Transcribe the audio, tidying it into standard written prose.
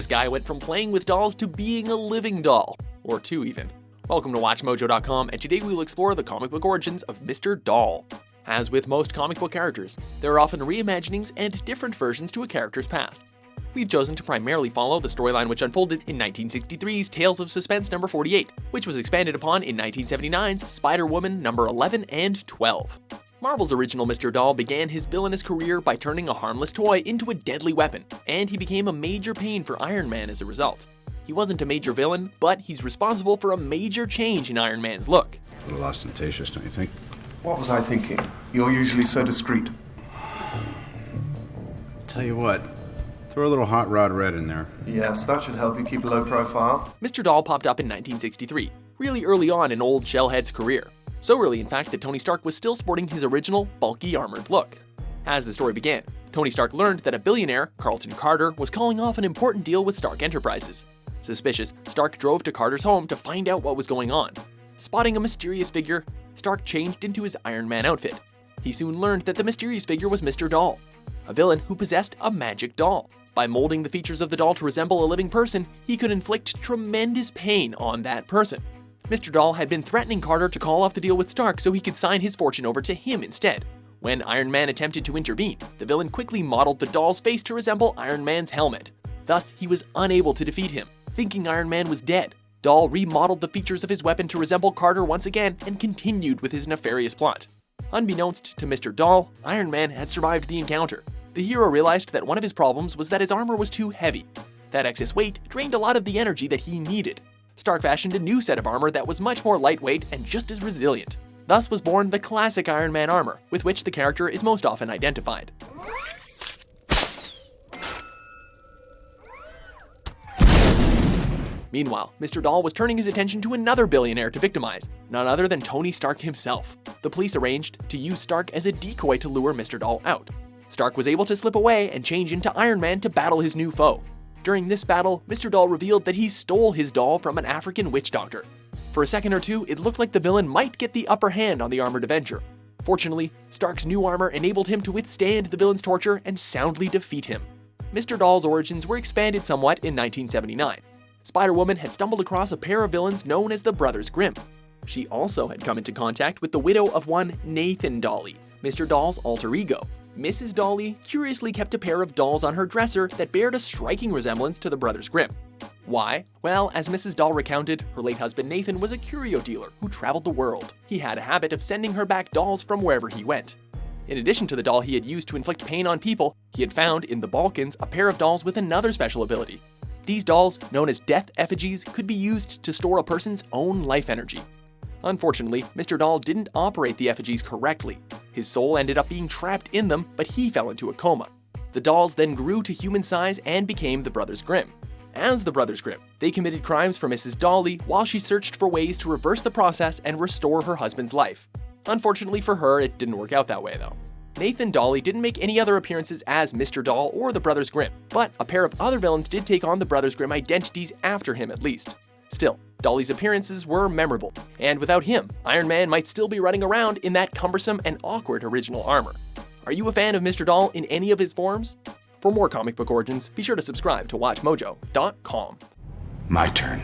This guy went from playing with dolls to being a living doll. Or two even. Welcome to WatchMojo.com, and today we will explore the comic book origins of Mr. Doll. As with most comic book characters, there are often reimaginings and different versions to a character's past. We've chosen to primarily follow the storyline which unfolded in 1963's Tales of Suspense number 48, which was expanded upon in 1979's Spider-Woman number 11 and 12. Marvel's original Mr. Doll began his villainous career by turning a harmless toy into a deadly weapon, and he became a major pain for Iron Man as a result. He wasn't a major villain, but he's responsible for a major change in Iron Man's look. A little ostentatious, don't you think? What was I thinking? You're usually so discreet. Tell you what, throw a little hot rod red in there. Yes, that should help you keep a low profile. Mr. Doll popped up in 1963, really early on in old Shellhead's career. So early, in fact, that Tony Stark was still sporting his original, bulky, armored look. As the story began, Tony Stark learned that a billionaire, Carlton Carter, was calling off an important deal with Stark Enterprises. Suspicious, Stark drove to Carter's home to find out what was going on. Spotting a mysterious figure, Stark changed into his Iron Man outfit. He soon learned that the mysterious figure was Mr. Doll, a villain who possessed a magic doll. By molding the features of the doll to resemble a living person, he could inflict tremendous pain on that person. Mr. Doll had been threatening Carter to call off the deal with Stark so he could sign his fortune over to him instead. When Iron Man attempted to intervene, the villain quickly modeled the doll's face to resemble Iron Man's helmet. Thus, he was unable to defeat him. Thinking Iron Man was dead, Doll remodeled the features of his weapon to resemble Carter once again and continued with his nefarious plot. Unbeknownst to Mr. Doll, Iron Man had survived the encounter. The hero realized that one of his problems was that his armor was too heavy. That excess weight drained a lot of the energy that he needed. Stark fashioned a new set of armor that was much more lightweight and just as resilient. Thus was born the classic Iron Man armor, with which the character is most often identified. Meanwhile, Mr. Doll was turning his attention to another billionaire to victimize, none other than Tony Stark himself. The police arranged to use Stark as a decoy to lure Mr. Doll out. Stark was able to slip away and change into Iron Man to battle his new foe. During this battle, Mr. Doll revealed that he stole his doll from an African witch doctor. For a second or two, it looked like the villain might get the upper hand on the armored Avenger. Fortunately, Stark's new armor enabled him to withstand the villain's torture and soundly defeat him. Mr. Doll's origins were expanded somewhat in 1979. Spider-Woman had stumbled across a pair of villains known as the Brothers Grimm. She also had come into contact with the widow of one Nathan Dolly, Mr. Doll's alter ego. Mrs. Dolly curiously kept a pair of dolls on her dresser that bared a striking resemblance to the Brothers Grimm. Why? Well, as Mrs. Doll recounted, her late husband Nathan was a curio dealer who traveled the world. He had a habit of sending her back dolls from wherever he went. In addition to the doll he had used to inflict pain on people, he had found in the Balkans a pair of dolls with another special ability. These dolls, known as death effigies, could be used to store a person's own life energy. Unfortunately, Mr. Doll didn't operate the effigies correctly. His soul ended up being trapped in them, but he fell into a coma. The dolls then grew to human size and became the Brothers Grimm. As the Brothers Grimm, they committed crimes for Mrs. Dolly while she searched for ways to reverse the process and restore her husband's life. Unfortunately for her, it didn't work out that way though. Nathan Dolly didn't make any other appearances as Mr. Doll or the Brothers Grimm, but a pair of other villains did take on the Brothers Grimm identities after him at least. Still, Dolly's appearances were memorable, and without him, Iron Man might still be running around in that cumbersome and awkward original armor. Are you a fan of Mr. Doll in any of his forms? For more comic book origins, be sure to subscribe to WatchMojo.com. My turn.